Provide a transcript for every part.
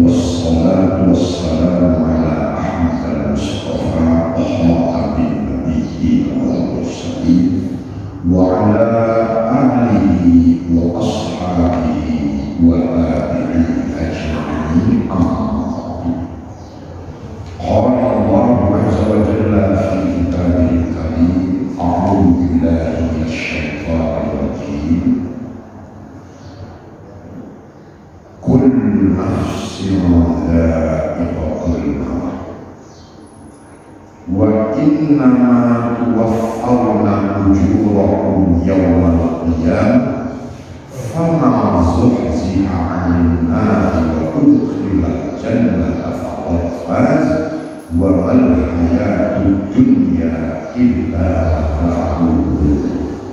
wassalatu wassalamu ala ahmadil mustafa rahmatan nabiyyi wal mursalin wa ala alihi wa ashabihi wa tabi'in ajma'in. Qala Allah azza wa jalla fi kitabil karim, a'udzu billahi minasy syaithanir rajim. Kullu nafsin dha'iqatul maut wa innama tuwaffawna ujurakum yawmal qiyamah faman zuhziha 'anil nari wa udkhilal jannata faqad faz wa mal hayatud dunya illa mata'ul ghurur.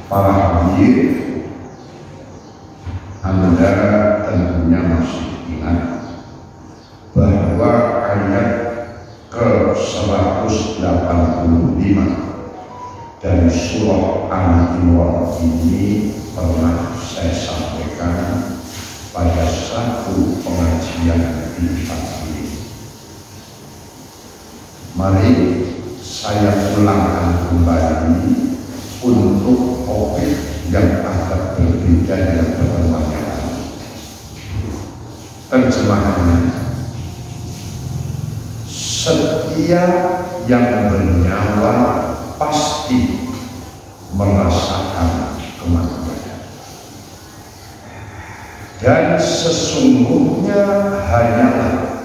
Para hadirin, Anda tentunya masih ingat bahwa ayat ke-185 dari surah Al-Imran ini pernah saya sampaikan pada satu pengajian di tempat ini. Mari saya ulangkan kembali untuk topik yang agak berbeda dengan pertemuan yang lalu. Terjemahannya, setiap yang bernyawa pasti merasakan kematian, dan sesungguhnya hanyalah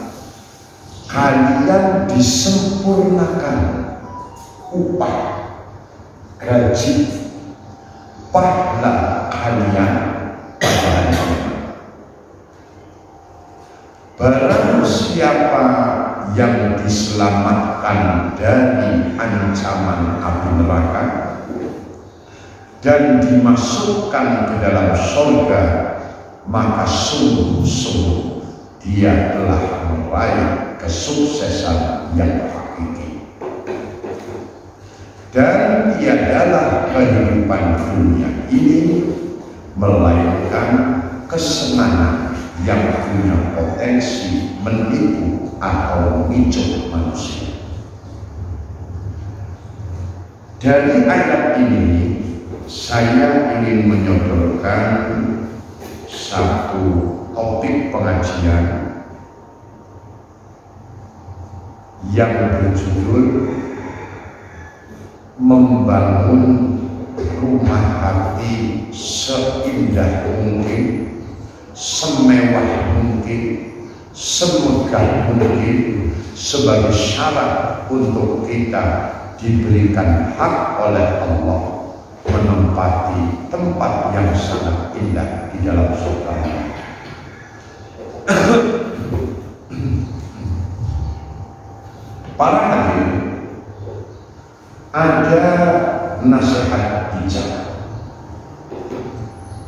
kalian disempurnakan upah, gaji, pahala kalian pada hari kiamat. Barang siapa yang diselamatkan dari ancaman api neraka dan dimasukkan ke dalam surga, maka sungguh-sungguh dia telah meraih kesuksesan yang hakiki. Dan tiadalah kehidupan dunia ini melainkan kesenangan yang punya potensi menipu atau memicu manusia. Dari ayat ini saya ingin menyodorkan satu topik pengajian yang berjudul membangun rumah hati seindah mungkin, semewah mungkin, semegah mungkin, sebagai syarat untuk kita diberikan hak oleh Allah menempati tempat yang sangat indah di dalam surga. Para hadirin, ada nasihat bijak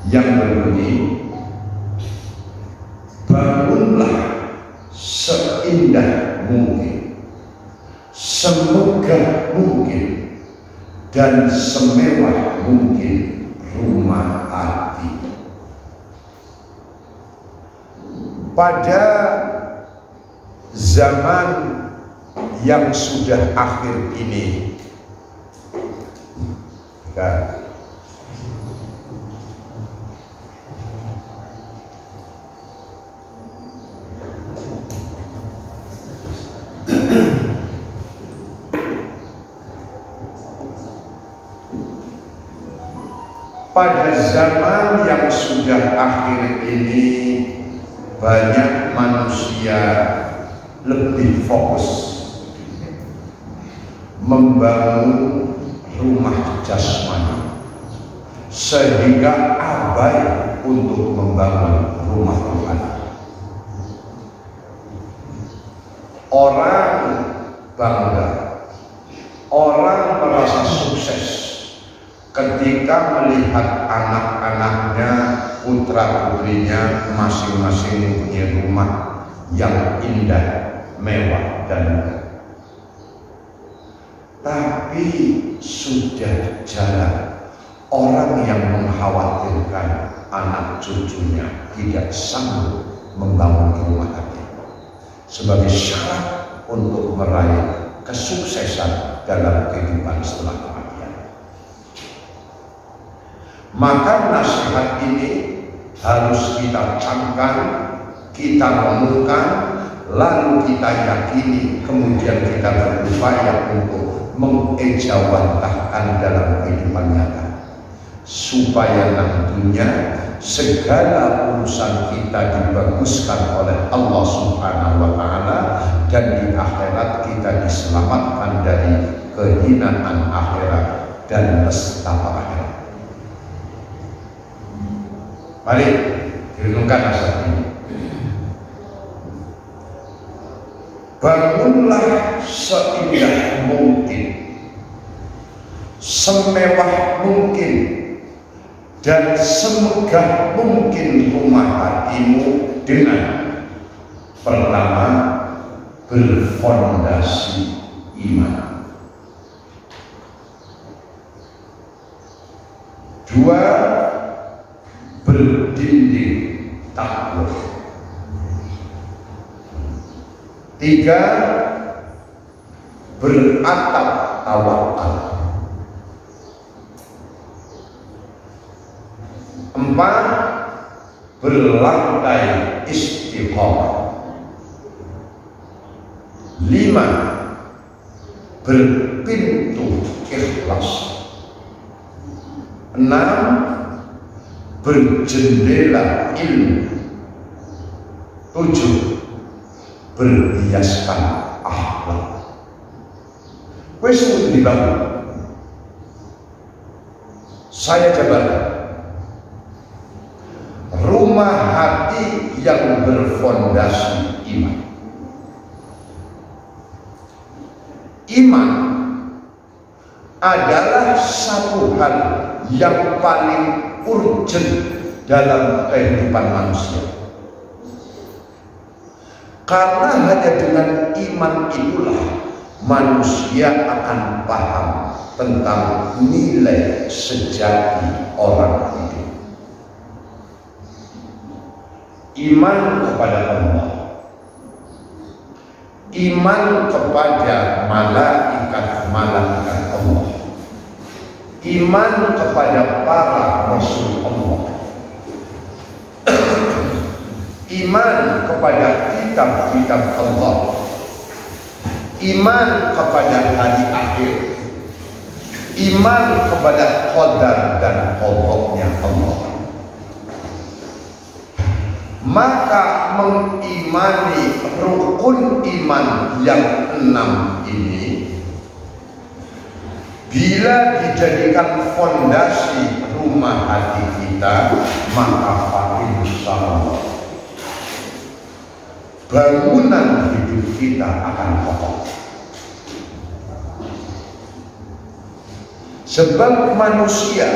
yang berbunyi, bangunlah seindah mungkin, semegah mungkin, dan semewah mungkin rumah hati. Pada zaman yang sudah akhir ini, pada zaman yang sudah akhir ini, banyak manusia lebih fokus membangun rumah jasmani sehingga abai untuk membangun rumah Tuhan. Orang bangga, orang merasa sukses ketika melihat anak-anaknya, putra-putrinya masing-masing mempunyai rumah yang indah, mewah, dan megah. Tapi sudah jarang orang yang mengkhawatirkan anak cucunya tidak sanggup membangun sebagai syarat untuk meraih kesuksesan dalam kehidupan setelah kematian. Maka nasihat ini harus kita camkan, kita renungkan, lalu kita yakini, kemudian kita berupaya untuk mengejawantahkan dalam kehidupan nyata, supaya nantinya segala urusan kita dibaguskan oleh Allah Subhanahu wa Ta'ala, dan di akhirat kita diselamatkan dari kehinaan akhirat dan nestapa akhirat. Mari direnungkan nasihat ini. Bangunlah seindah mungkin, semewah mungkin, dan semegah mungkin rumah hatimu dengan pertama, berfondasi iman. Dua, berdinding takwa. Tiga, beratap tawakal. Empat, berlantai istiqomah. Lima, berpintu ikhlas. Enam, berjendela ilmu. Tujuh, berhiaskan akhlak. Wes mesti dibangun. Saya jabarkan. Rumah hati yang berfondasi iman. Iman adalah satu hal yang paling urgent dalam kehidupan manusia. Karena hanya dengan iman itulah manusia akan paham tentang nilai sejati orang hidup. Iman kepada Allah, iman kepada malaikat-malaikat Allah, iman kepada para rasul Allah, iman kepada kitab-kitab Allah, iman kepada hari akhir, iman kepada qadar dan qadanya Allah. Maka mengimani rukun iman yang 6 ini, bila dijadikan fondasi rumah hati kita, maka insyaallah bangunan hidup kita akan kokoh. Sebab manusia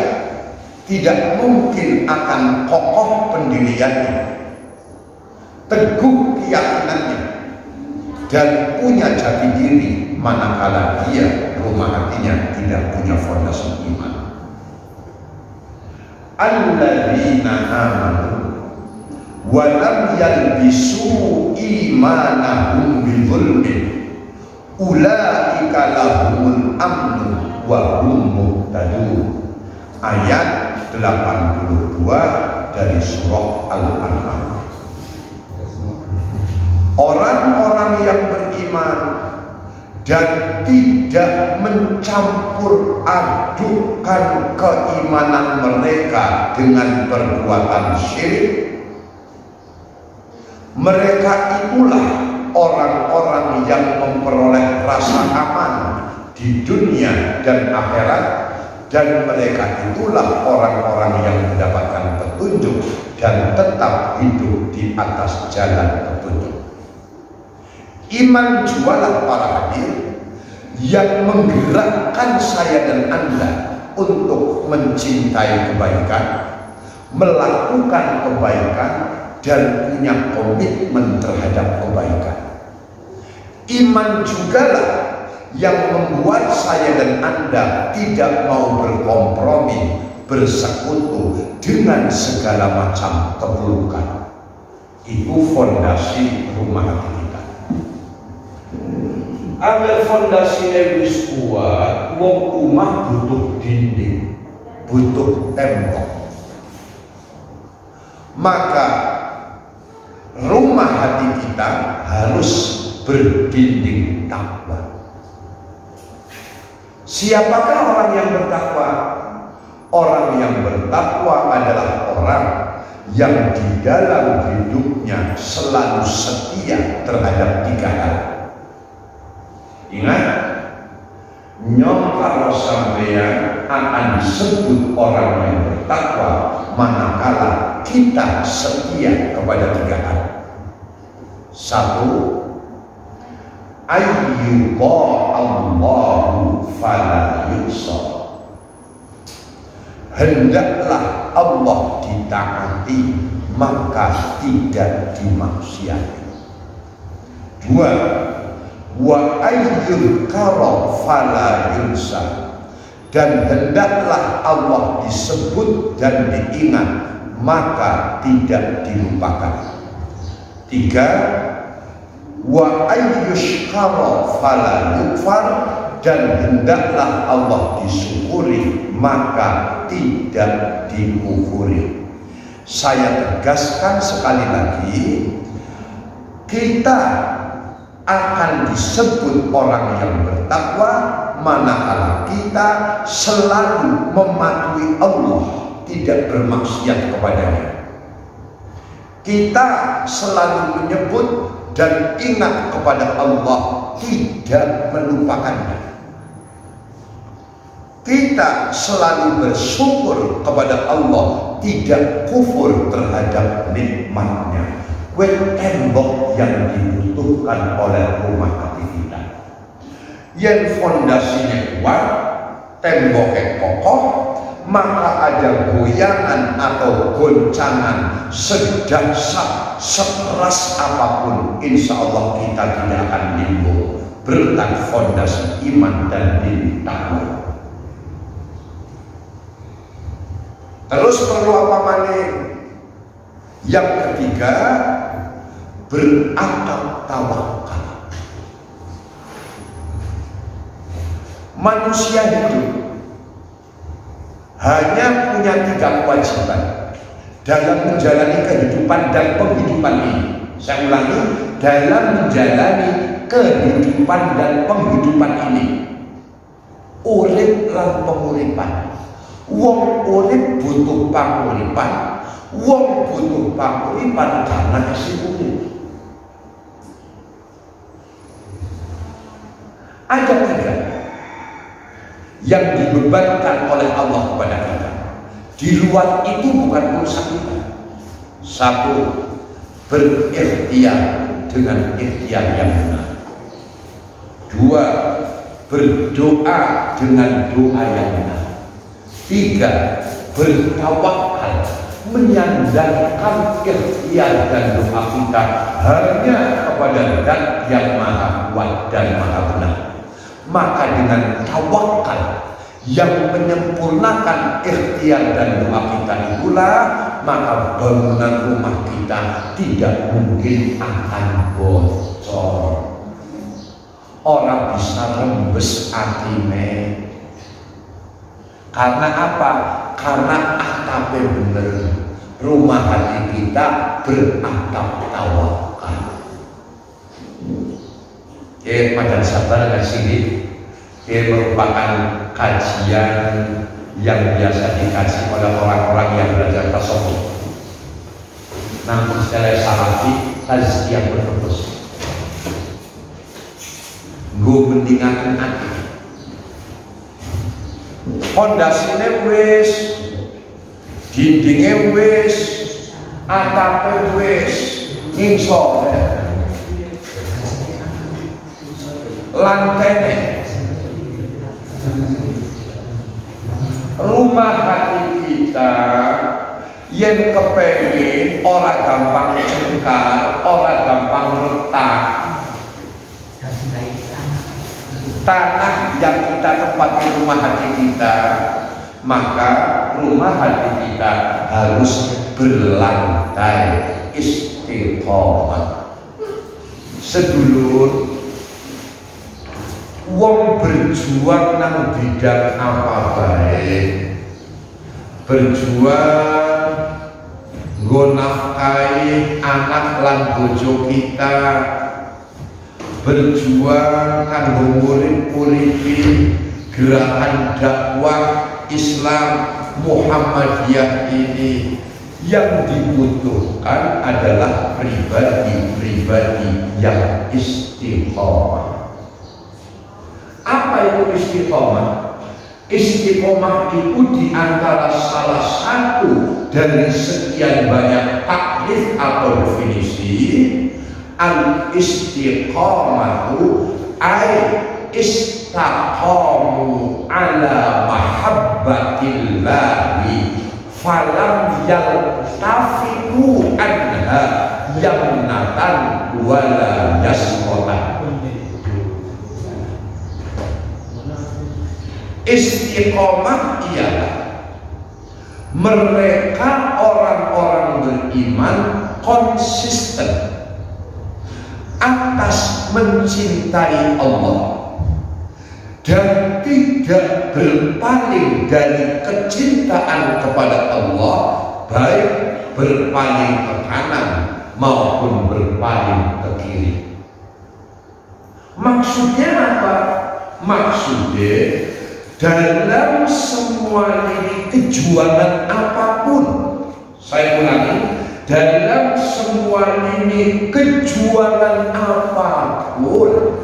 tidak mungkin akan kokoh pendiriannya, teguh keyakinannya, dan punya jati diri manakala dia rumah hatinya tidak punya fondasi iman. Alladzina amanu wa lam yalbisu imanahum bidzulmin ulaika lahumul amnu wa hum muhtadun. Ayat 82 dari surah Al-An'am. Orang-orang yang beriman dan tidak mencampur adukkan keimanan mereka dengan perbuatan syirik, mereka itulah orang-orang yang memperoleh rasa aman di dunia dan akhirat, dan mereka itulah orang-orang yang mendapatkan petunjuk dan tetap hidup di atas jalan petunjuk. Iman jualan para hadir yang menggerakkan saya dan Anda untuk mencintai kebaikan, melakukan kebaikan, dan punya komitmen terhadap kebaikan. Iman jugalah yang membuat saya dan Anda tidak mau berkompromi, bersekutu dengan segala macam keburukan. Itu fondasi rumah hati kita. Ambil fondasinya wis kuat, wong rumah butuh dinding, butuh tembok. Maka rumah hati kita harus berdinding takwa. Siapakah orang yang bertakwa? Orang yang bertakwa adalah orang yang di dalam hidupnya selalu setia terhadap 3 hal. Ingat, nyong kalau sampeyan akan disebut orang yang bertakwa manakala kita setia kepada 3 hal. 1, ayyuqa Allahu fala yusa. Hendaklah Allah ditaati maka tidak dimaksiati. 2, wa ayyul karo fala yunsa. Dan hendaklah Allah disebut dan diingat maka tidak dilupakan. 3, wa ayyushkaro fala yukfar. Dan hendaklah Allah disyukuri maka tidak dikufuri. Saya tegaskan sekali lagi, kita akan disebut orang yang bertakwa manakala kita selalu mematuhi Allah, tidak bermaksiat kepadanya. Kita selalu menyebut dan ingat kepada Allah, tidak melupakannya. Kita selalu bersyukur kepada Allah, tidak kufur terhadap nikmatnya. Kue tembok yang dibutuhkan oleh rumah hati kita. Yang fondasinya kuat, temboknya kokoh, maka ada goyangan atau goncangan sedahsyat sekeras apapun, insya Allah kita tidak akan limbo berkat fondasi iman dan diri takwa. Terus perlu apa maning? Yang ketiga, berakal tawakal. Manusia hidup hanya punya 3 kewajiban dalam menjalani kehidupan dan penghidupan ini. Saya ulangi, dalam menjalani kehidupan dan penghidupan ini. Urip lan penguripan. Wong urip butuh panguripan. Wong butuh panguripan karena kesibuknya. Ada 3 yang dibebankan oleh Allah kepada kita. Di luar itu bukan urusan kita. 1, berikhtiar dengan ikhtiar yang benar. 2, berdoa dengan doa yang benar. 3, bertawakal, menyandarkan ikhtiar dan doa kita hanya kepada Zat yang Maha Kuat dan Maha Benar. Maka dengan tawakal yang menyempurnakan ikhtiar dan doa kita itulah, maka bangunan rumah kita tidak mungkin akan bocor. Orang bisa rembes atine. Karena apa? Karena atapnya bener. Rumah hati kita beratap tawakal. Pada sabar nggak sini, merupakan kajian yang biasa dikaji oleh orang-orang yang belajar tasawuf. Namun secara salafi, tazkiyah berfokus. Gue mendingan hati. Fondasinya wis, dindingnya wis, atapnya wis, insya lantainya. Rumah hati kita yang kepengen orang gampang cengkar, orang gampang retak. Tanah yang kita tempati rumah hati kita, maka rumah hati kita harus berlantai istiqomah. Sedulur, Wong berjuang nang bidang apa baik, berjuang nggo nafkahi anak lan bojo kita, berjuang kanggo murid-muridi gerakan dakwah Islam Muhammadiyah ini. Yang dibutuhkan adalah pribadi-pribadi yang istiqomah. Apa itu istiqomah? Istiqomah itu diantara salah satu dari sekian banyak takrif atau definisi. Al-istiqomatu ay istaqamu ala mahabbatillahi falam yaltafitu anha yamnatan wala yasqatan. Istiqomah ialah mereka orang-orang beriman konsisten atas mencintai Allah dan tidak berpaling dari kecintaan kepada Allah, baik berpaling ke kanan maupun berpaling ke kiri. Maksudnya apa? Maksudnya dalam semua lini kejuangan apapun, saya ulangi, dalam semua lini kejuangan apapun,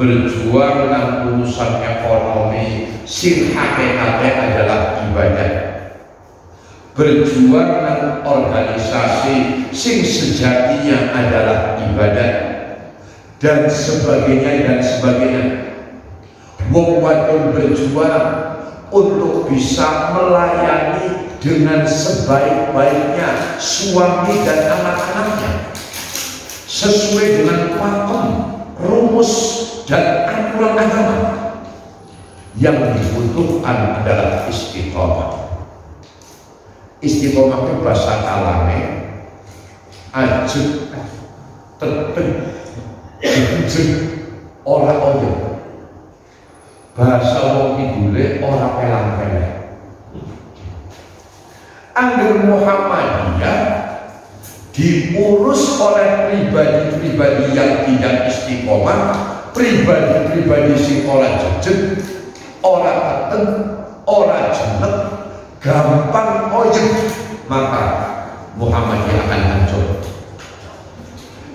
berjuang dalam urusan ekonomi sing hakikate adalah ibadah, berjuang dalam organisasi sing sejatinya adalah ibadah, dan sebagainya dan sebagainya. Wong wadon berjuang untuk bisa melayani dengan sebaik-baiknya suami dan anak-anaknya sesuai dengan pakem, rumus dan aturan agama. Yang dibutuhkan adalah istiqomah. Istiqomah itu bahasa kalame ajut tetep dijut ora oyo. Bahasa wong kidule ora pelang-pelang. Angger Muhammadiyah diurus oleh pribadi-pribadi yang tidak istiqomah, pribadi-pribadi sing ora jejeg, ora keteng, ora jenek, gampang oyek, maka Muhammadiyah akan hancur.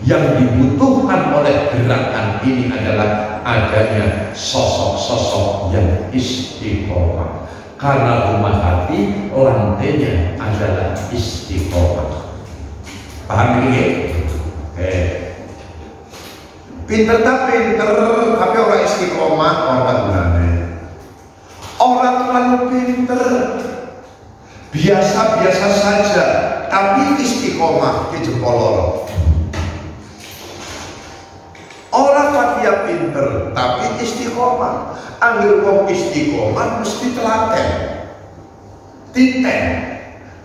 Yang dibutuhkan oleh gerakan ini adalah adanya sosok-sosok yang istiqomah, karena rumah hati lantainya adalah istiqomah. Paham ini? Pinter tapi orang istiqomah orang gunane. Orang terlalu pinter, biasa-biasa saja, tapi istiqomah di jempol loro. Orang dia pinter tapi istiqomah. Angger wong istiqomah mesti telaten, titen,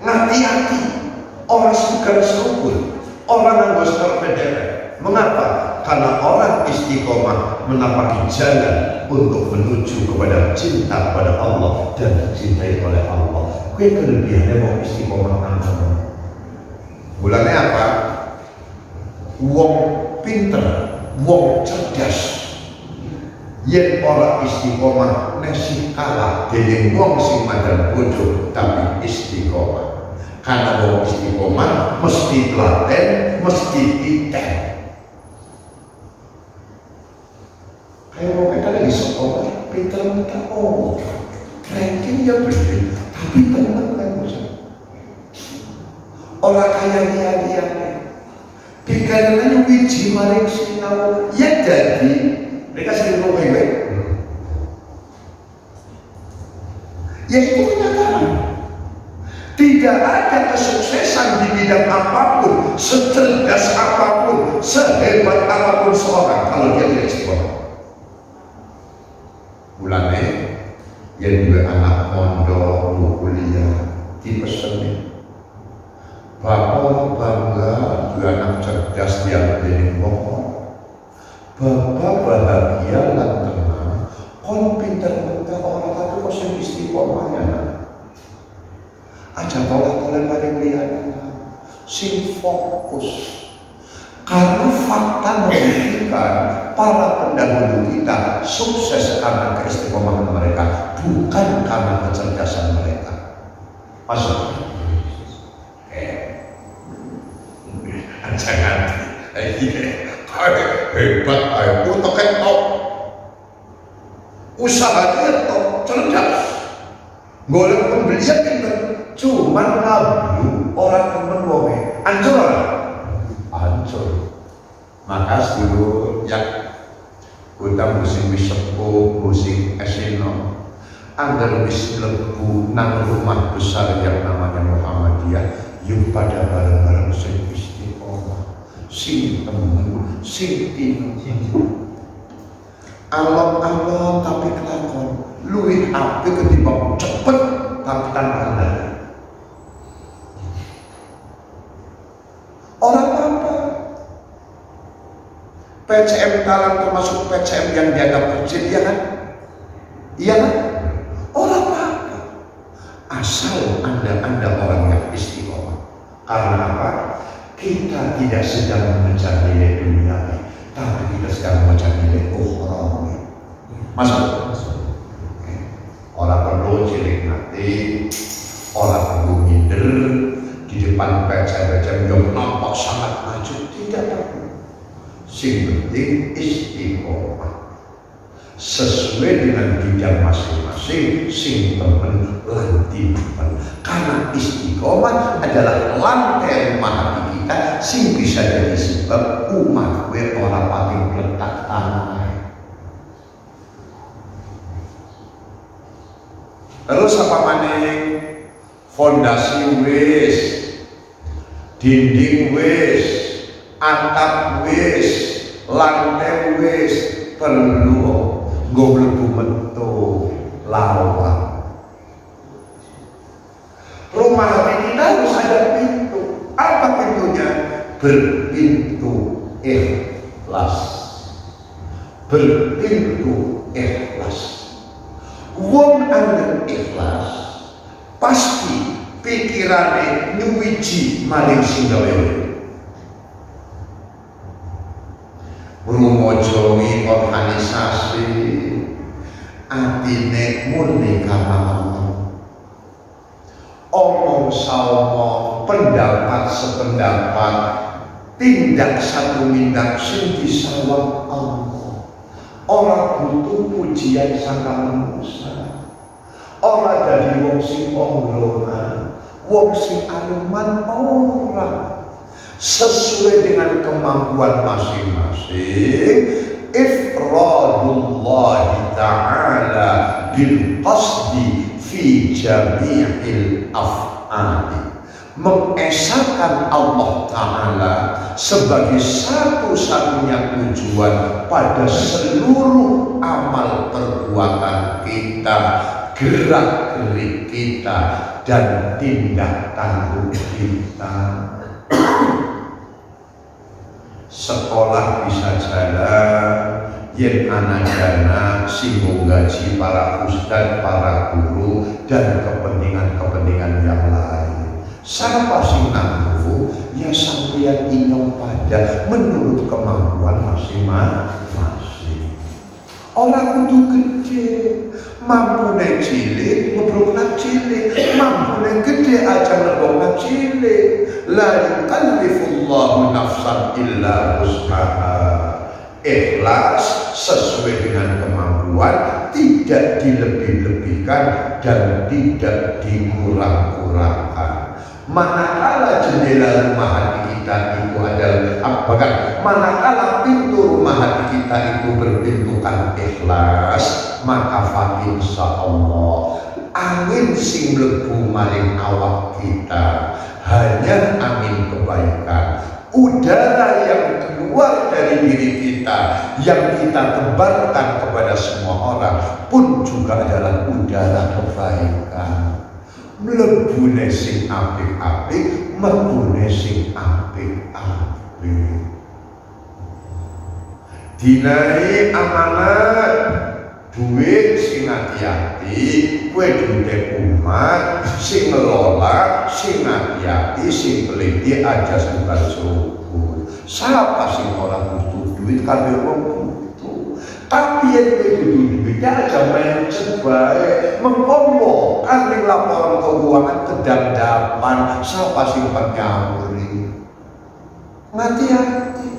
ngati-hati, orang segar seruput, orang yang besar pedere. Mengapa? Karena orang istiqomah menapaki jalan untuk menuju kepada cinta kepada Allah dan dicintai oleh Allah. Kue kelebihannya mau istiqomah agama. Bulannya apa? Wong pinter, wong cerdas, yen ora istiqomah nasi kalah dening wong sing madang bodoh tapi istiqomah. Karena wong istiqomah mesti telaten, mesti titen. Kayak wong kita lagi sekolah, pinter minta oh, ranking ya bener, tapi tenang kan bosan. Orang kaya dia pikirannya wiji maring sinau, ya jadi mereka sering ngomong ya itu kenyataan. Tidak ada kesuksesan di bidang apapun, secerdas apapun, sehebat apapun seorang kalau dia tidak istiqomah. Bulannya yang dua anak mondok mau kuliah dipesenin, bapak bangga dua anak cerdas yang jadi ngomong, Bapak bahagia lan tenang, kon pinter-pinter orang tapi kok sing istiqomah ya. Aja tolak-tolak paling lihat, sing fokus. Karena fakta membuktikan para pendahulu kita sukses karena keistiqomahan mereka, bukan karena kecerdasan mereka. Masuk. Jangan hebat, ayo tekan tok. Usahanya tok cerdas. Golek pembelian pinter, cuman ngablu orang temen wonge. Ancur orang. Hancur. Maka dulu yang kita musim sepuh, musim esino, anggar wis mlebu nang rumah besar yang namanya Muhammadiyah, yuk pada bareng-bareng sing istiqomah, sing temen, sing tinju. Alon-alon tapi kelakon, luwih apik ketimbang cepet tapi tanpa kendali. Orang apa? PCM Talang termasuk PCM yang dianggap kecil, iya kan? Iya kan? Orang apa? Asal Anda orang yang istiqomah. Karena apa? Kita tidak sedang mengejar nilai dunia, tapi kita sedang mengejar nilai ukhrawi. Masuk? Orang perlu cilik nanti, orang perlu minder. Di depan PCM yang nampak sangat maju, tidak perlu. Sing penting istiqomah sesuai dengan bidang masing-masing, sing temen lan timen. Karena istiqomah adalah lantai rumah hati kita, sing bisa jadi sebab umat gue orang paling letak tanah. Terus apa maning? Fondasi wis, dinding wis, atap wis, lantai wis, perlu nggo mlebu metu lawang. Rumah hati kita harus ada pintu. Apa pintunya? Berpintu ikhlas. Berpintu ikhlas. Wong anggen ikhlas pasti pikirane nyuwiji maring sing gawe. Rumojowi organisasi atine murni karena Allah. Omong saomong, pendapat sependapat, tindak satu tindak sing disawang Allah. Orang butuh pujian sangka manusia. Orang dari wong sing onglonan, wong sing anuman orang sesuai dengan kemampuan masing-masing. Ifradullah ta'ala bil qasdi fi jami'il af'ali, mengesahkan Allah Ta'ala sebagai satu-satunya tujuan pada seluruh amal perbuatan kita, gerak-gerik kita, dan tindak tanduk kita. Sekolah bisa jalan, yen anak-anak singgung gaji para ustadz, para guru, dan kepentingan-kepentingan yang lain. Siapa sing nanggu? Ya sampeyan inyong pada menurut kemampuan masing-masing. Orang kudu gede, mampune cilik, ngeblokna cilik, mampune gede aja ngeblokna cilik. La yukallifullahu nafsan illa wus'aha. Ikhlas sesuai dengan kemampuan, tidak dilebih-lebihkan dan tidak dikurang-kurangkan. Manakala jendela rumah hati kita itu adalah apakah? Manakala pintu rumah hati kita itu berbentukan ikhlas, maka insyaallah angin sing mlebu maring awak kita hanya angin kebaikan. Udara yang keluar dari diri kita, yang kita tebarkan kepada semua orang pun juga adalah udara kebaikan. Mlebune sing apik-apik, mlebune sing apik-apik. dinai amanat duit sing hati-hati, kowe duwite umat sing ngelola, sing hati-hati, sing teliti aja bukan syukur. Siapa sing orang butuh duit kabeh wong butuh. Tapi yang butuh duitnya aja main baik, mengkombo kali laporan keuangan kedandapan, siapa sing penyamri. Hati-hati.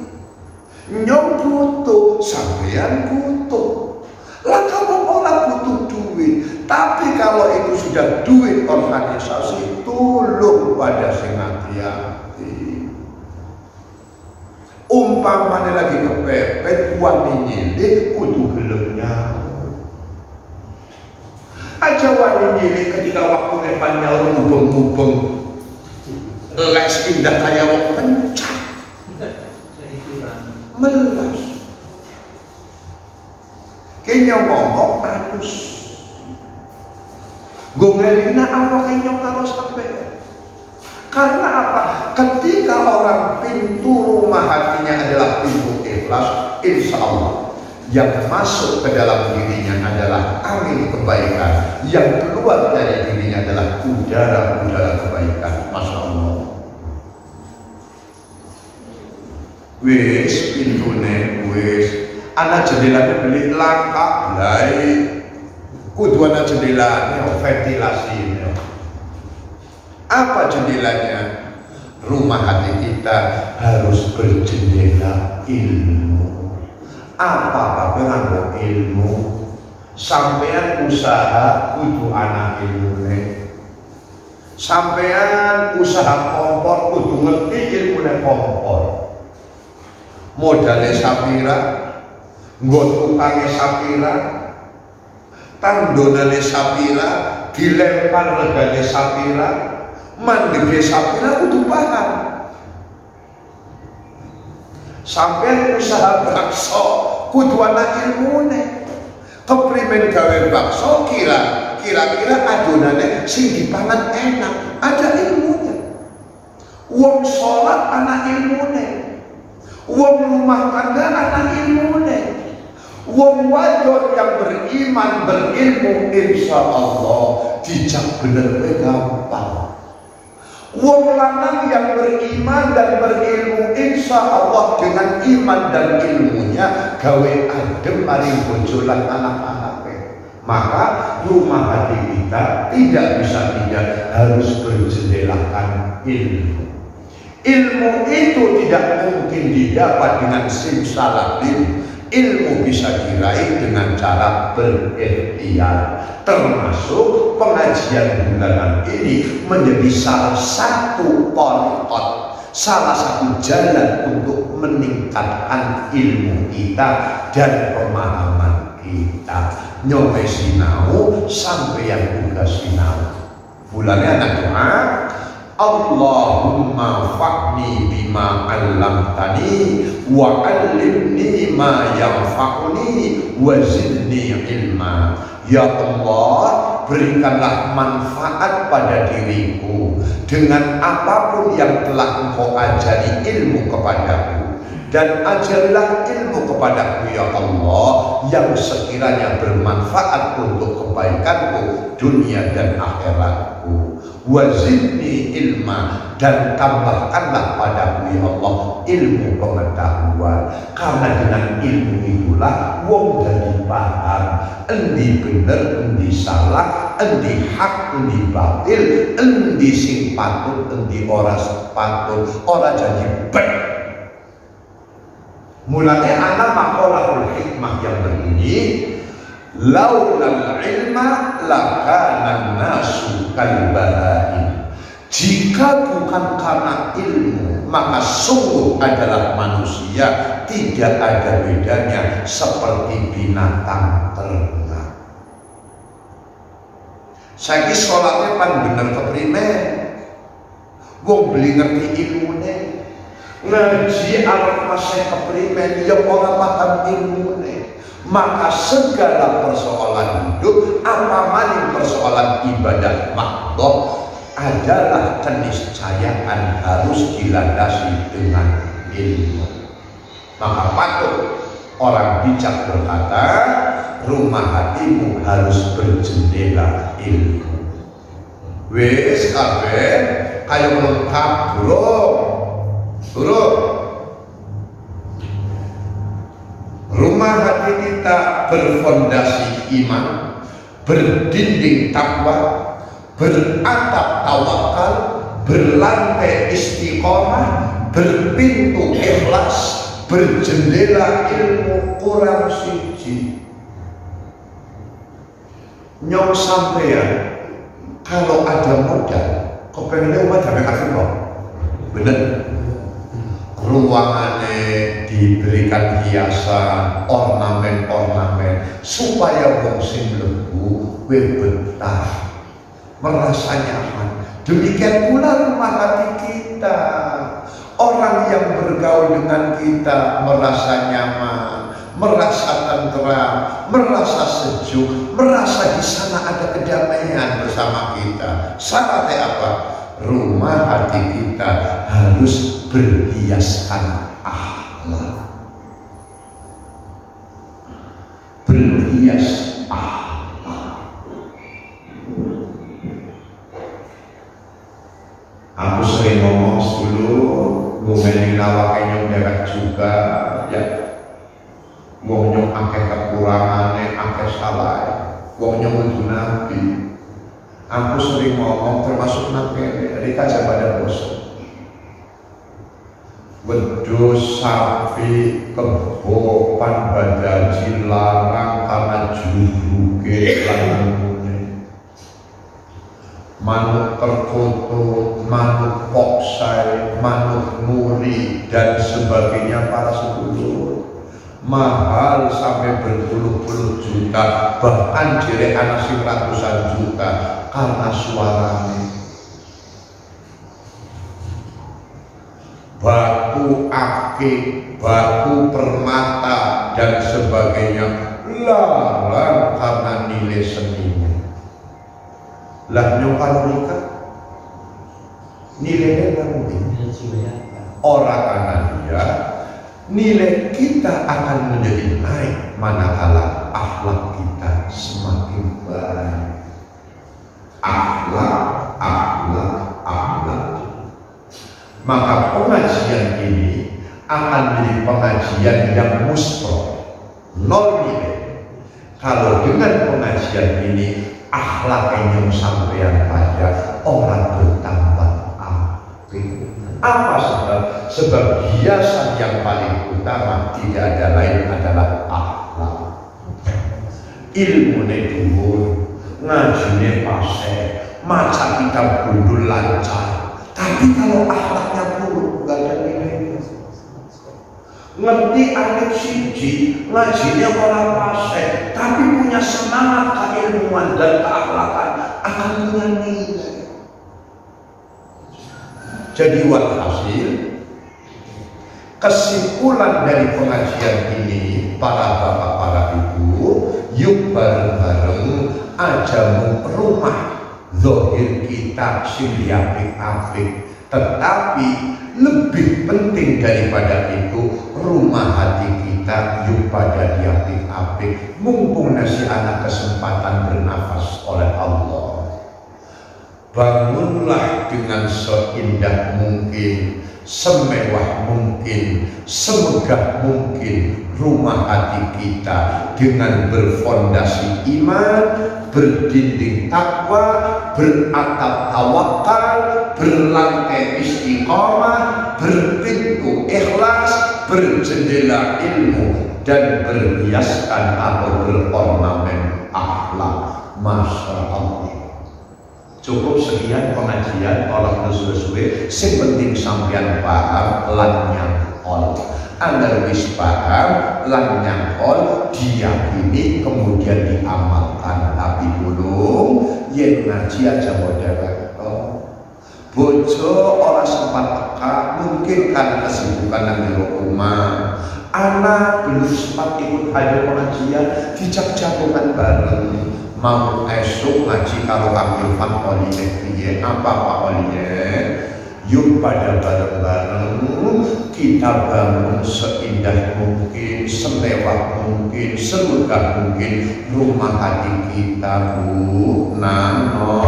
Nyong butuh, sampean butuh. Lah kamu orang butuh duit, tapi kalau itu sudah duit organisasi, tolong pada sing hati-hati. Umpamanya lagi kepepet, uang nyilih, kudu gelem nyaur. Aja wani nyilih ketika waktu nepan nyaur mubeng-mubeng, les indah kaya wong pencak, melas. Kayaknya ngomong terus gue ngelina apa kayaknya harus sampai. Karena apa? Ketika orang pintu rumah hatinya adalah pintu ikhlas, insya Allah yang masuk ke dalam dirinya adalah angin kebaikan, yang keluar dari dirinya adalah udara-udara kebaikan. Masya Allah. Wis pintune wis. Anak jendelanya beli langka, belai. Kudu anak jendelanya, ventilasi. Apa jendelanya? Rumah hati kita harus berjendela ilmu. Apa nganggo ilmu? Sampean usaha kudu anak ilmune. Sampean usaha kompor kudu ngerti ilmune kompor. Modalnya sapira, nggon tukangnya sapira, tandonane sapira, dilempar regane sapira, mandege sapira kudu paham. Sampai usaha bakso kudu ana ilmune. Keprimen gawe bakso kira-kira adonane sing dipangan enak, ada ilmunya. Wong sholat ana ilmune. Wong rumah tangga ana ilmune. Wong wadon yang beriman berilmu insya Allah dijak bener gampang. Wong lanang yang beriman dan berilmu insya Allah dengan iman dan ilmunya gawe adem mari bojo lan anak-anaknya. Maka rumah hati kita tidak bisa tidak harus berjendelakan ilmu. Ilmu itu tidak mungkin didapat dengan simsalabim. Ilmu bisa diraih dengan cara berikhtiar. Termasuk pengajian bulanan ini menjadi salah satu pokok, salah satu jalan untuk meningkatkan ilmu kita dan pemahaman kita. Nyoba sinau sampai yang udah sinau. Bulannya anak doa, Allahumma fa'ni bima 'allamtani wa 'allimni ma yanfa'uni wa zidni ilma. Ya Allah, berikanlah manfaat pada diriku dengan apapun yang telah Engkau ajari ilmu kepadaku, dan ajarilah ilmu kepadaku ya Allah yang sekiranya bermanfaat untuk kebaikanku dunia dan akhiratku. Wazidni ilma, dan tambahkanlah padaku ya Allah ilmu pengetahuan, karena dengan ilmu itulah wong jadi paham endi bener endi salah, endi hak endi batil, endi sing patut endi ora patut, ora jadi baik. Mulanya anak maqalatul hikmah yang berbunyi, laulal ilma lakana nasu kalbahaim. Jika bukan karena ilmu, maka sungguh adalah manusia tidak ada bedanya seperti binatang ternak. Saiki sholatnya pan bener keprimen, wong beli ngerti ilmune, ngaji arep masih keprimen, ya ora paham ilmune. Maka segala persoalan hidup, apa persoalan ibadah makhluk adalah keniscayaan harus dilandasi dengan ilmu. Maka patut Orang bijak berkata, rumah hatimu harus berjendela ilmu. Wis kabeh kaya lengkap burung. Rumah hati kita berfondasi iman, berdinding takwa, beratap tawakal, berlantai istiqomah, berpintu ikhlas, berjendela ilmu kurang siji. Nyong sampeyan kalau ada modal, kok pengennya umat sampai kasih kok, bener? Ruangannya diberikan hiasan, ornamen-ornamen supaya wong sing mlebu betah, merasa nyaman. Demikian pula rumah hati kita. Orang yang bergaul dengan kita merasa nyaman, merasa tenteram, merasa sejuk, merasa di sana ada kedamaian bersama kita. Syaratnya apa? Rumah hati kita harus berhiaskan akhlak. Berhias akhlak. Aku sering ngomong dulu, ngomongin awake nyong dewek juga, ya. Wong nyong akeh kekurangane, akeh salah. Wong nyong kudu nabi. Aku sering ngomong termasuk nabi, rika pada bos. Wedhus, sapi, kebo, pan badaji larang karena juruge lan manuk terkutuk, manuk poksai, manuk nuri dan sebagainya para sedulur mahal sampai berpuluh-puluh juta, bahkan direk anak sing ratusan juta karena suaranya. Batu akik, batu permata dan sebagainya larang karena nilai seninya. Lah nyong kalau nikah nilainya orang akan dia, nilai kita akan menjadi naik manakala akhlak kita semakin baik. Akhlak. Maka pengajian ini akan menjadi pengajian yang muspro, nol nilai. Kalau dengan pengajian ini akhlak yang sampeyan pada orang bertambah apik. Apa sebab? Sebab hiasan yang paling utama tidak ada lain adalah akhlak. Ilmu dhuwur, ngajine paseh, maca kitab gundul lancar. Tapi kalau akhlaknya buruk, gak ada nilainya. Ngerti ayat siji, ngajinya orang paseh, tapi punya semangat keilmuan dan keakhlakan, akan punya nilai. Jadi walhasil, kesimpulan dari pengajian ini, para bapak, para ibu, yuk bareng-bareng aja rumah zahir kita sing apik-apik, tetapi lebih penting daripada itu rumah hati kita yuk pada diapik-apik. Mumpung nasi anak kesempatan bernafas oleh Allah, bangunlah dengan seindah mungkin, semewah mungkin, semegah mungkin rumah hati kita dengan berfondasi iman, berdinding takwa, beratap tawakal, berlantai istiqomah, berpintu ikhlas, berjendela ilmu, dan berhiaskan atau berornamen akhlak. Masya Allah. Cukup sekian pengajian orang sesuai. Sing penting sampeyan paham lan nyangkol. Agar wis paham lan nyangkol, diyakini kemudian diamalkan. Tapi belum yen ngaji aja model bojo ora sempat teka, mungkin karena kesibukan nang di rumah. Anak belum sempat ikut hadir pengajian, dijak jagongan bareng. Mau esok ngaji kalau Kang Irfan Olinya piye? Apa Pak Olinya? Yuk pada bareng-bareng kita bangun seindah mungkin mungkin, selewat mungkin, seludah mungkin rumah hati kita, Bu, nano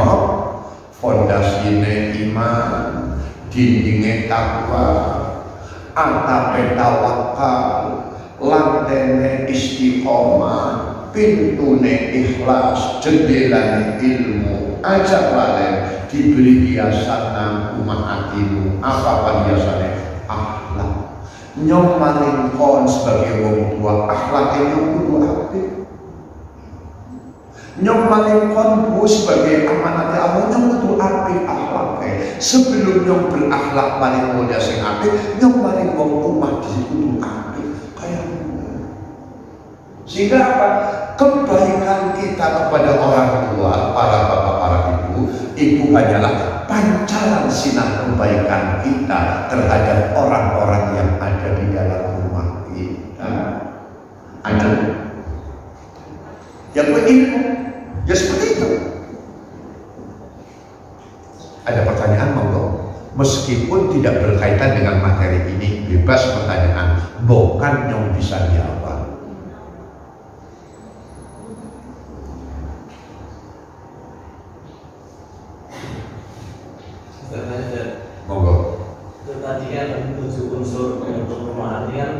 fondasine iman, dindingnya takwa, atape tawakal, lantene istiqomah, pintune ikhlas, jendelane ilmu. Ajak lalen diberi hiasan nang rumah hatimu. Apa hiasannya? Akhlak. Nyong maling kon sebagai wong tua, akhlaknya nyong kudu apik. Nyong maling kon bu sebagai amanat Allah, nyong kudu apik akhlaknya. Sebelum nyong berakhlak maling muda sing apik, nyong maling wong umat di kudu apik. Kayak sehingga apa? Kebaikan kita kepada orang tua, para bapak, para ibu, itu hanyalah pancaran sinar kebaikan kita terhadap orang-orang yang ada di dalam rumah kita. Ada yang berilmu, ya seperti itu. Ada pertanyaan monggo, meskipun tidak berkaitan dengan materi ini, bebas pertanyaan, bukan yang bisa jawab. Monggo. Itu tadi kan 7 unsur untuk rumah hati kan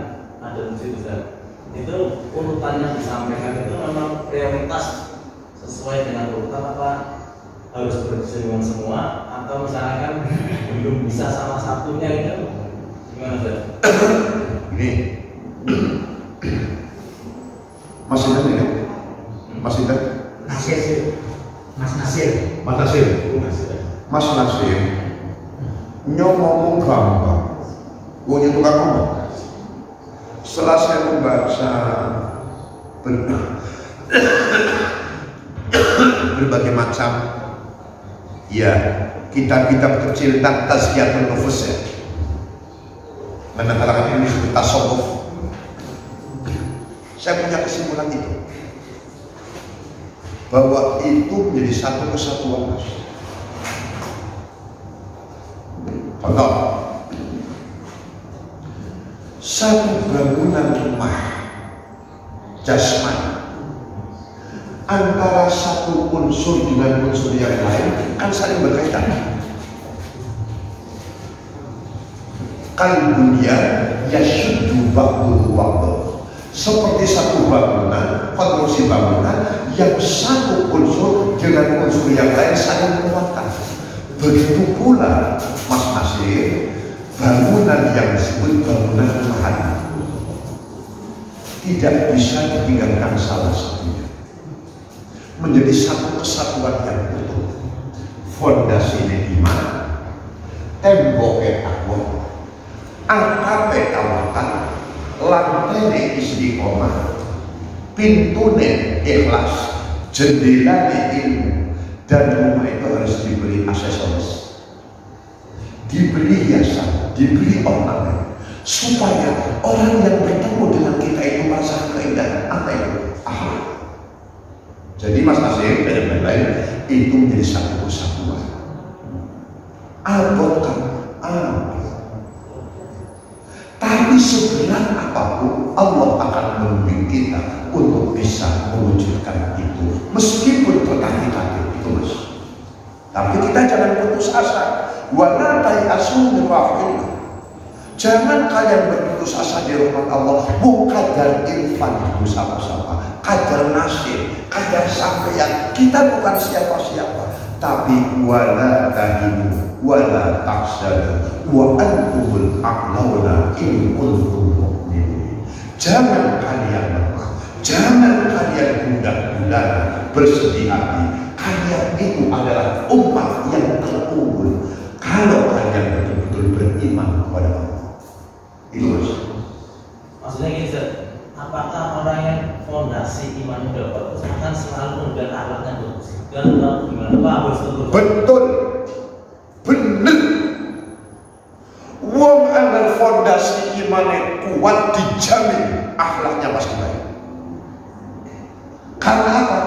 ada 7 Ustaz. Itu urutan yang disampaikan itu memang prioritas sesuai dengan urutan apa harus bersinggungan semua atau misalkan belum bisa sama satunya itu gimana Ustaz? Ini Mas Intan ya? Mas Intan? Nasir. Mas Nasir. Mas Nasir. Mas Nasir. Nyong ngomong gampang, gue tukang ngomong. Setelah saya membaca berbagai macam ya kitab-kitab kecil tentang tazkiyatun nufus ya, menengahkan ini disebut tasawuf, saya punya kesimpulan itu bahwa itu menjadi satu kesatuan. Contoh, satu bangunan rumah jasmani antara satu unsur dengan unsur yang lain kan saling berkaitan. Kal bunyan yashuddu ba'duhu ba'd. Seperti satu bangunan, konstruksi bangunan yang satu unsur dengan unsur yang lain saling menguatkan. Begitu pula Mas Nasir, bangunan yang disebut bangunan rumah tidak bisa ditinggalkan salah satunya. Menjadi satu kesatuan yang utuh. Fondasinya iman, temboknya takwa, atapnya tawakal, lantainya istiqomah, pintunya ikhlas, jendelanya ilmu. Dan rumah itu harus diberi aksesoris, diberi hiasan, diberi ornamen, supaya orang yang bertemu dengan kita itu merasa keindahan. Apa itu? Akhlak. Jadi Mas Nasir dan yang lain itu menjadi satu kesatuan. Albokan, tapi seberat apapun Allah akan membimbing kita untuk bisa mewujudkan itu, meskipun berkali-kali. Tapi kita jangan putus asa. Wala tayasu min rauhillah. Jangan kalian berputus asa di rahmat Allah. Bukan kadar irfan bersama-sama, kadar nasib, kadar sampeyan. Kita bukan siapa-siapa, tapi wala tahinu wala tahzanu wa antumul a'launa in kuntum mu'minin. Jangan kalian lemah, jangan kalian gundah-gulana, bersedih hati. Kalian itu adalah umat yang terunggul kalau kalian betul-betul beriman kepada Allah. Itu Maksudnya gini Ustaz, apakah orang yang fondasi iman udah bagus akan selalu menunjukkan akhlaknya bagus? Dan gimana Pak harus betul? Betul, bener. Wong agar fondasi imannya kuat dijamin akhlaknya pasti baik. Karena apa?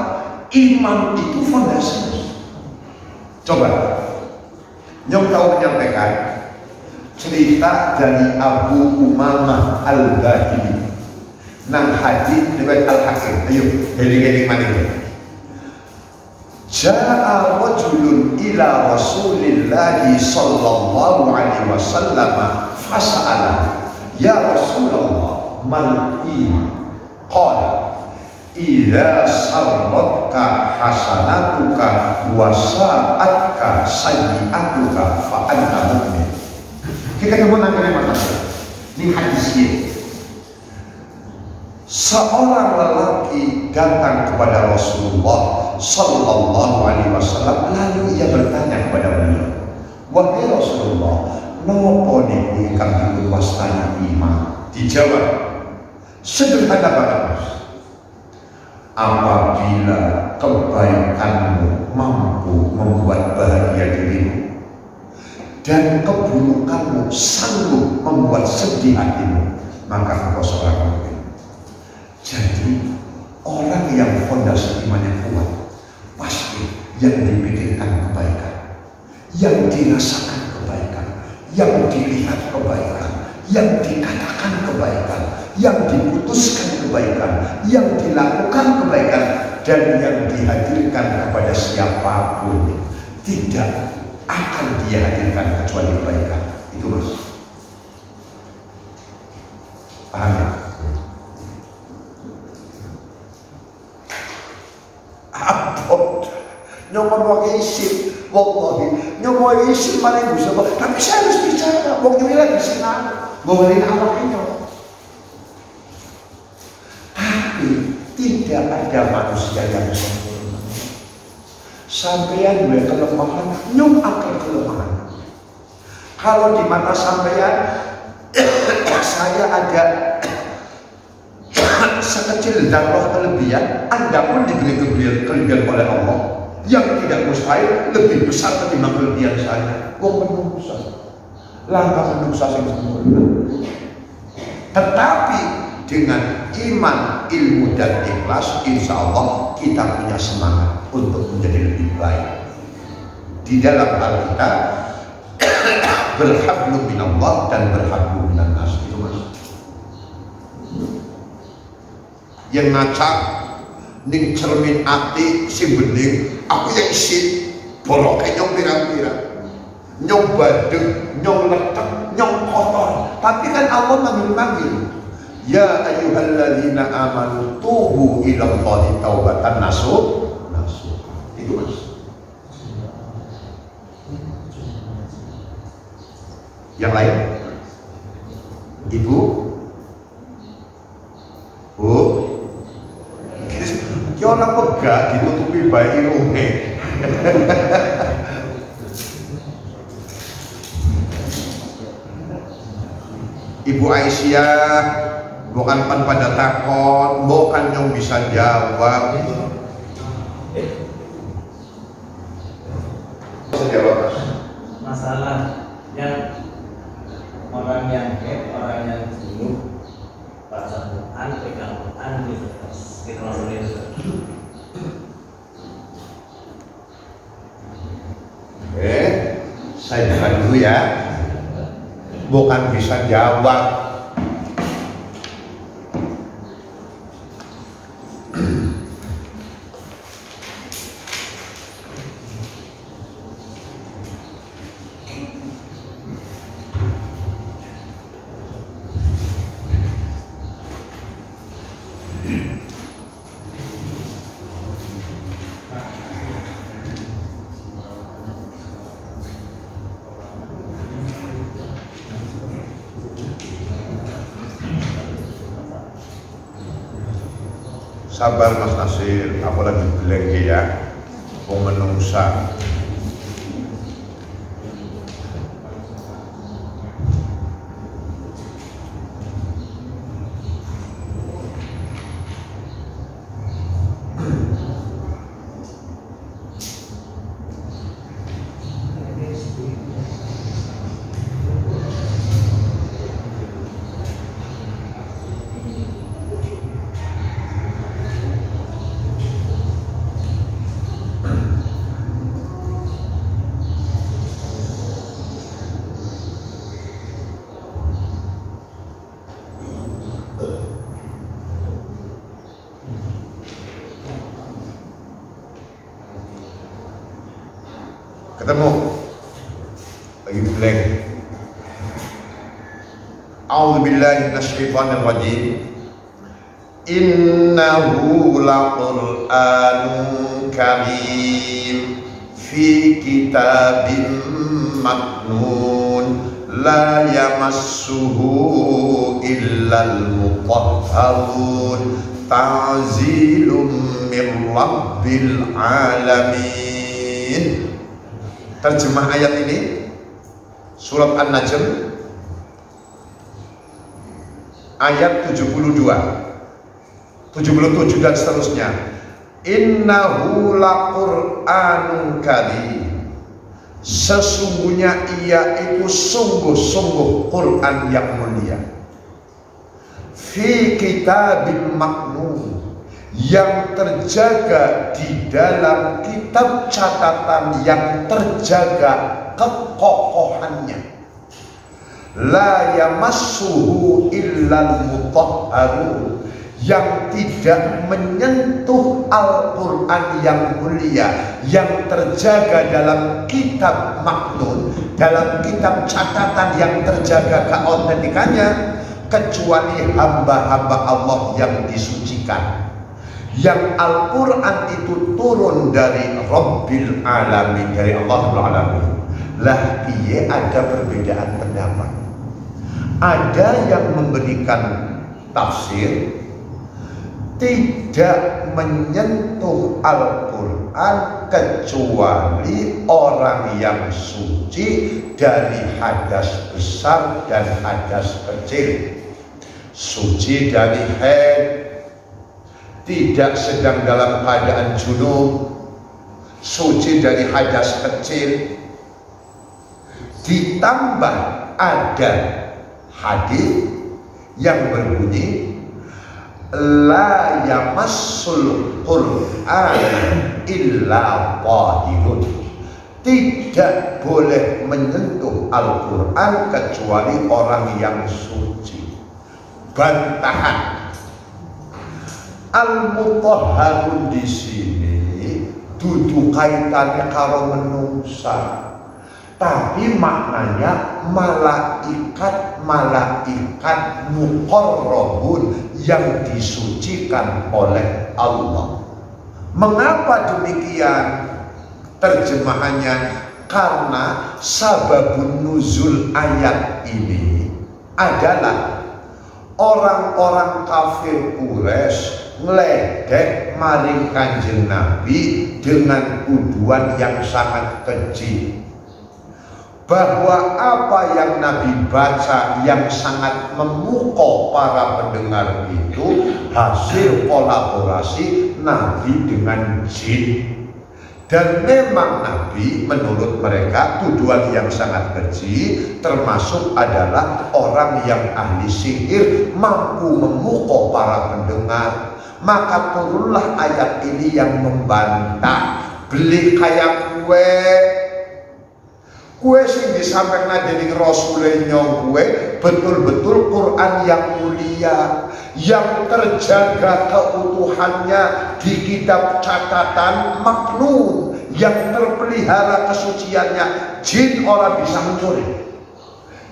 Iman itu fondasi. Coba Nyong tahu menyampaikan cerita dari Abu Umamah Al-Bahili. nang hadis riwayat Al-Hakim. Ayo, eling-eling maneh. Ja'a rajulun ila Rasulillahi sallallahu alaihi wasallam fasa'ala, ya Rasulullah, mal iman? Qala, idza sarratka hasanatuka wa sa'atka sayyi'atuka fa anta mu'min. Kita ketemu nangkene makasih. Ini hadisnya. Seorang lelaki datang kepada Rasulullah sallallahu alaihi wasallam, lalu ia bertanya kepada beliau, wahai Rasulullah, napa niku ingkang dipun wastani iman? Dijawab, sederhana banget Mas. Apabila kebaikanmu mampu membuat bahagia dirimu dan keburukanmu sanggup membuat sedih hatimu, maka engkau seorang mukmin. Jadi orang yang fondasi imannya kuat pasti yang dipikirkan kebaikan, yang dirasakan kebaikan, yang dilihat kebaikan, yang dikatakan kebaikan, yang diputuskan kebaikan, yang dilakukan kebaikan, dan yang dihadirkan kepada siapapun tidak akan dia hadirkan kecuali kebaikan. Itu Mas. Paham ya? Abot nyomong pakai isim, wallahi nyomong isim paling bisa, tapi saya harus bicara. Wong nyuwi lagi senang, ngomongin awaknya. Tapi tidak ada manusia yang sempurna. Sampeyan duwe kelemahan, nyum akal kelemahan. Kalau di mata sampeyan saya ada sekecil darah kelebihan, Anda pun diberi kelebihan oleh Allah yang tidak mustahil lebih besar ketimbang kelebihan saya. Wong menungsa, langkah menungsa yang sempurna. Tetapi dengan iman, ilmu dan ikhlas, insya Allah kita punya semangat untuk menjadi lebih baik. Di dalam Alkitab berhablu minallah dan berhablu minannas. Itu Mas. Yang ngacak ning cermin ati sing bening, aku yang isi boroke nyong pirang-pirang, nyong badeng, nyong letek, nyong kotor. Tapi kan Allah manggil-manggil, ya ayyuhalladzina amanu tubu ilallahi taubatan nasuh. Itu Mas. Yang lain, Ibu, Bu, ya orang pegah ditutupi bayi irunge. Ibu Aisyah, bukan pan pada takon, bukan yang bisa jawab. Masalah yang orang yang orang yang dulu baca Quran, pegang Quran, kita langsung itu. Saya dengar dulu ya. Bukan bisa jawab. Sabar Mas Nasir, aku lagi belengge ya, mau menungsa. Ketemu lagi blank. A'udzubillahi minasyaitonir rajim. Innahu laqur'anun karim fi kitabin maknun la yamassuhu illal mutahharun ta'zilum min rabbil alamin. Terjemah ayat ini surat An-Najm ayat 72, 77 dan seterusnya. Innahu laqur'anun karim, sesungguhnya ia itu sungguh-sungguh Quran yang mulia. Fi kitabin maknun, yang terjaga di dalam kitab catatan yang terjaga kekokohannya. La yamassuhu illal mutahharun, yang tidak menyentuh Al-Quran yang mulia, yang terjaga dalam kitab maknun, dalam kitab catatan yang terjaga keautentikannya, kecuali hamba-hamba Allah yang disucikan. Yang Al-Quran itu turun dari Rabbil Alamin, dari Allah Rabbul Alamin. Lah iya ada perbedaan pendapat. Ada yang memberikan tafsir tidak menyentuh Al-Quran kecuali orang yang suci dari hadas besar dan hadas kecil. Suci dari haid, tidak sedang dalam keadaan junub, suci dari hadas kecil. Ditambah ada hadis yang berbunyi la yamassul Qur'an illa tahirun, tidak boleh menyentuh Al-Quran kecuali orang yang suci. Bantahan al-mutahharun di sini dudu kaitannya karo menungsa, tapi maknanya malaikat muqarrabun yang disucikan oleh Allah. Mengapa demikian terjemahannya? Karena sababun nuzul ayat ini adalah orang-orang kafir Quraisy ngeledek maring Kanjeng Nabi dengan tuduhan yang sangat keji, bahwa apa yang Nabi baca yang sangat memukau para pendengar itu hasil kolaborasi Nabi dengan jin. Dan memang Nabi menurut mereka tuduhan yang sangat keji, termasuk adalah orang yang ahli sihir, mampu memukau para pendengar. Maka turunlah ayat ini yang membantah. Beli kayak kue sing disampaikan dari Rasulullah gue betul-betul Quran yang mulia, yang terjaga keutuhannya di kitab catatan maknun, yang terpelihara kesuciannya, jin orang bisa mencuri,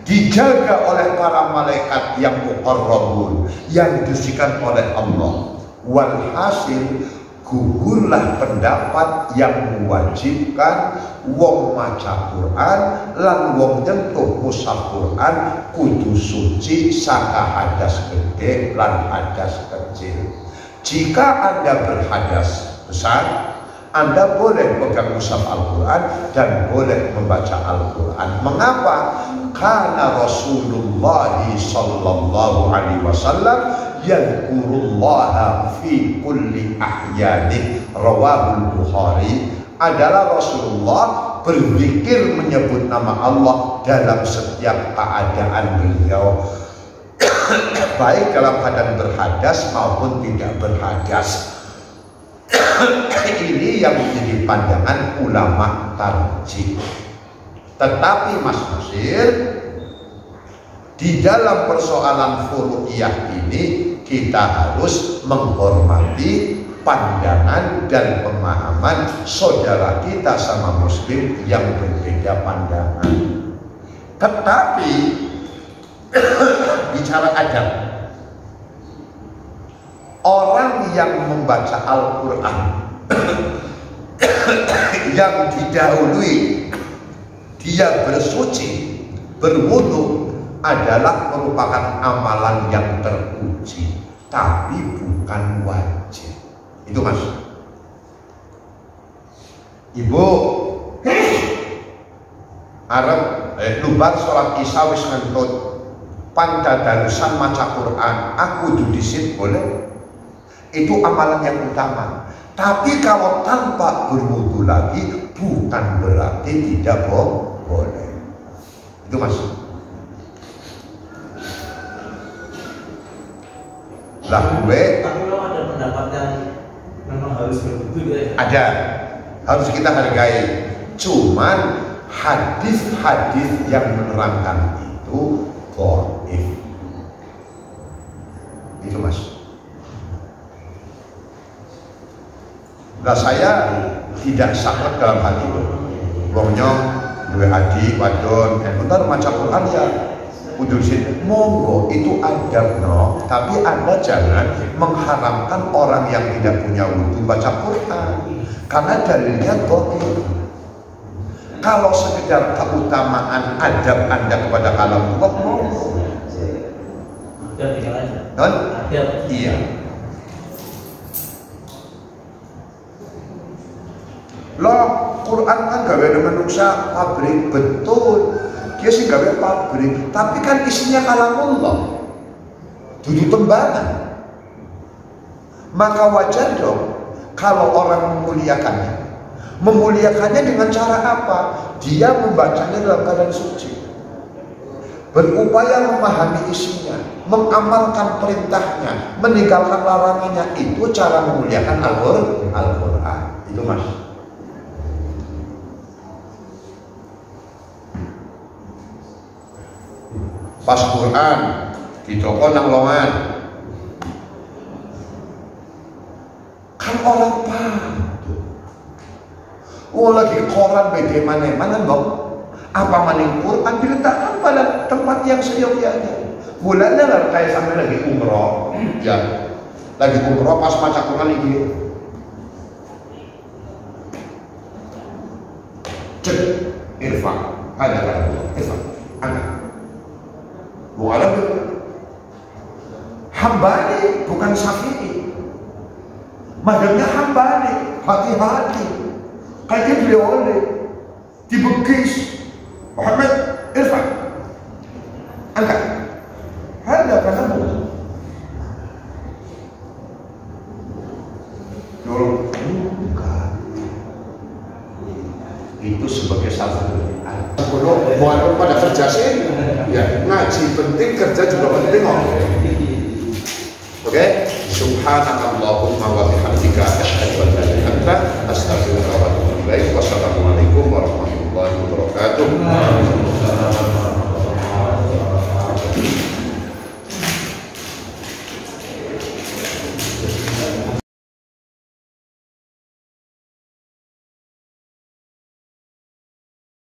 dijaga oleh para malaikat yang muqarrabun, yang disucikan oleh Allah. Walhasil gugurlah pendapat yang mewajibkan wong maca Quran lan wong nyentuh mushaf Quran kudu suci saka hadas gede lan hadas kecil. Jika Anda berhadas besar, Anda boleh pegang mushaf Al-Quran dan boleh membaca Al-Quran. Mengapa? Karena Rasulullah sallallahu alaihi wasallam yadhkurullaha fi kulli ahyani, rawahul Bukhari, adalah Rasulullah berzikir menyebut nama Allah dalam setiap keadaan beliau, baik dalam keadaan berhadas maupun tidak berhadas. Ini yang menjadi pandangan ulama tarjih. Tetapi Mas Nasir, di dalam persoalan furu'iyah ini kita harus menghormati pandangan dan pemahaman saudara kita sama muslim yang berbeda pandangan. Tetapi bicara adab, orang yang membaca Al-Quran yang didahului dia bersuci, berwudu adalah merupakan amalan yang terpuji, tapi bukan wajib. Itu mas. Ibu Arab lubar sholat isya wis ngentut pandadarusan maca Quran aku dudisit boleh, itu amalan yang utama. Tapi kalau tanpa berwudu lagi bukan berarti tidak boleh. Itu mas. Lah gue tapi memang ada pendapat yang memang harus berwudu ya? Ada, harus kita hargai. Cuman hadis-hadis yang menerangkan itu dhaif. Itu mas. Nah saya tidak sangat dalam hal itu. Wongnya dua adik wadon, bentar maca Quran ya. Udusin, monggo itu adab no. Tapi Anda jangan mengharamkan orang yang tidak punya wudu baca Quran, karena dalilnya dhaif. Kalau sekedar keutamaan adab Anda kepada kalamullah, monggo. Adab tinggal aja. Non? Adab. Iya. Loh, Quran kan gawe menungsa pabrik, betul. Dia sih gawe pabrik, tapi kan isinya kalamullah, duduk tembangan. Maka wajar dong kalau orang memuliakannya dengan cara apa? Dia membacanya dalam keadaan suci, berupaya memahami isinya, mengamalkan perintahnya, meninggalkan larangannya. Itu cara memuliakan Al-Quran. Itu mas. Pas Quran di toko nang longan kan orang padu. Oh lagi koran beda mana bang? Apa maning Quran diletakkan pada tempat yang seyogyanya. Bulannya lah kayak sampai lagi umroh, ya lagi umroh pas maca Quran ini. Cek Irfan, ada kan? Irfan, angkat. Bukan Hambali, bukan Syafi'i. Madhabnya Hambali, hati-hati. Kayak beliau oleh dibegis. Muhammad Irfan, angkat. Ada kanamu. Dorong bukan. Itu sebagai salah satu. Kalau mau pada kerja sih, ya ngaji penting, kerja juga penting kok. Oke? Subhanallahumma wa bihamdika asyhadu